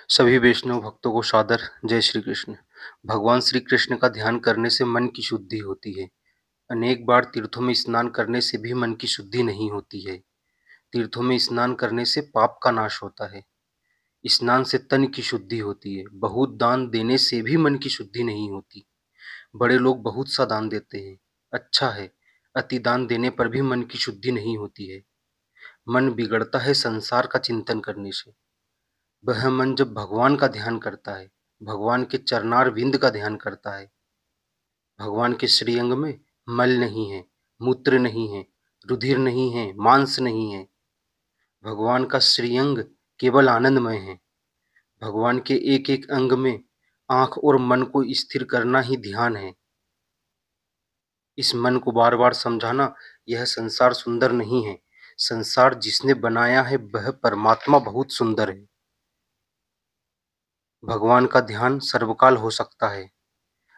सभी वैष्णव भक्तों को सादर जय श्री कृष्ण। भगवान श्री कृष्ण का ध्यान करने से मन की शुद्धि होती है। अनेक बार तीर्थों में स्नान करने से भी मन की शुद्धि नहीं होती है। तीर्थों में स्नान करने से पाप का नाश होता है। स्नान से तन की शुद्धि होती है। बहुत दान देने से भी मन की शुद्धि नहीं होती। बड़े लोग बहुत सा दान देते हैं, अच्छा है। अति दान देने पर भी मन की शुद्धि नहीं होती है। मन बिगड़ता है संसार का चिंतन करने से। वह मन जब भगवान का ध्यान करता है, भगवान के चरणार विंद का ध्यान करता है, भगवान के श्रीअंग में मल नहीं है, मूत्र नहीं है, रुधिर नहीं है, मांस नहीं है। भगवान का श्रीअंग केवल आनंदमय है। भगवान के एक एक अंग में आंख और मन को स्थिर करना ही ध्यान है। इस मन को बार बार समझाना, यह संसार सुंदर नहीं है। संसार जिसने बनाया है वह परमात्मा बहुत सुंदर है। भगवान का ध्यान सर्वकाल हो सकता है।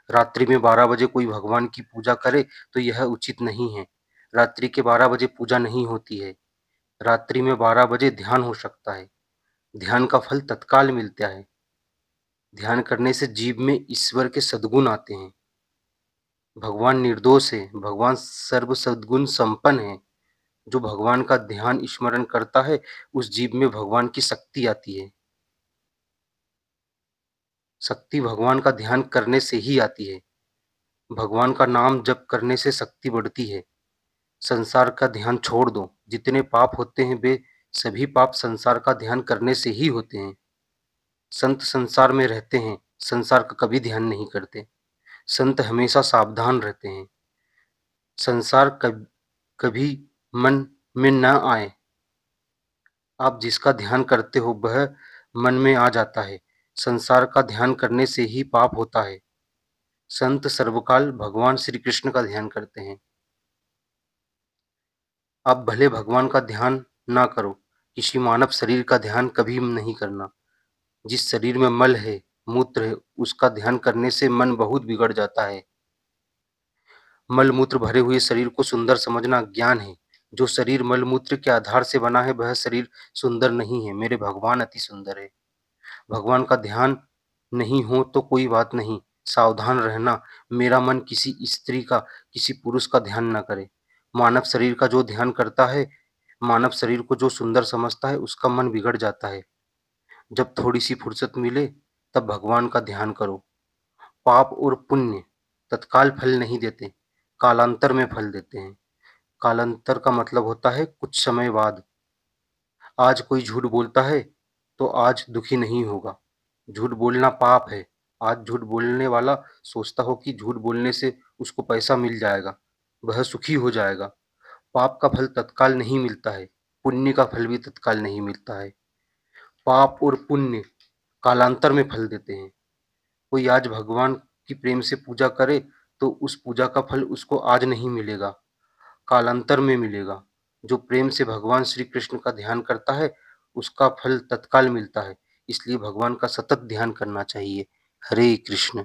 रात्रि में 12 बजे कोई भगवान की पूजा करे तो यह उचित नहीं है। रात्रि के 12 बजे पूजा नहीं होती है। रात्रि में 12 बजे ध्यान हो सकता है। ध्यान का फल तत्काल मिलता है। ध्यान करने से जीव में ईश्वर के सद्गुण आते हैं। भगवान निर्दोष है, भगवान सर्व सद्गुण संपन्न है। जो भगवान का ध्यान स्मरण करता है, उस जीव में भगवान की शक्ति आती है। शक्ति भगवान का ध्यान करने से ही आती है। भगवान का नाम जप करने से शक्ति बढ़ती है। संसार का ध्यान छोड़ दो। जितने पाप होते हैं वे सभी पाप संसार का ध्यान करने से ही होते हैं। संत संसार में रहते हैं, संसार का कभी ध्यान नहीं करते। संत हमेशा सावधान रहते हैं। संसार कभी मन में न आए। आप जिसका ध्यान करते हो वह मन में आ जाता है। संसार का ध्यान करने से ही पाप होता है। संत सर्वकाल भगवान श्री कृष्ण का ध्यान करते हैं। आप भले भगवान का ध्यान ना करो, किसी मानव शरीर का ध्यान कभी नहीं करना। जिस शरीर में मल है, मूत्र है, उसका ध्यान करने से मन बहुत बिगड़ जाता है। मल मूत्र भरे हुए शरीर को सुंदर समझना ज्ञान है। जो शरीर मल मूत्र के आधार से बना है वह शरीर सुंदर नहीं है। मेरे भगवान अति सुंदर है। भगवान का ध्यान नहीं हो तो कोई बात नहीं, सावधान रहना। मेरा मन किसी स्त्री का, किसी पुरुष का ध्यान न करे। मानव शरीर का जो ध्यान करता है, मानव शरीर को जो सुंदर समझता है, उसका मन बिगड़ जाता है। जब थोड़ी सी फुर्सत मिले तब भगवान का ध्यान करो। पाप और पुण्य तत्काल फल नहीं देते, कालांतर में फल देते हैं। कालांतर का मतलब होता है कुछ समय बाद। आज कोई झूठ बोलता है तो आज दुखी नहीं होगा। झूठ बोलना पाप है। आज झूठ बोलने वाला सोचता हो कि झूठ बोलने से उसको पैसा मिल जाएगा, वह सुखी हो जाएगा। पाप का फल तत्काल नहीं मिलता है, पुण्य का फल भी तत्काल नहीं मिलता है। पाप और पुण्य कालांतर में फल देते हैं। कोई आज भगवान की प्रेम से पूजा करे तो उस पूजा का फल उसको आज नहीं मिलेगा, कालांतर में मिलेगा। जो प्रेम से भगवान श्री कृष्ण का ध्यान करता है, उसका फल तत्काल मिलता है। इसलिए भगवान का सतत ध्यान करना चाहिए। हरे कृष्ण।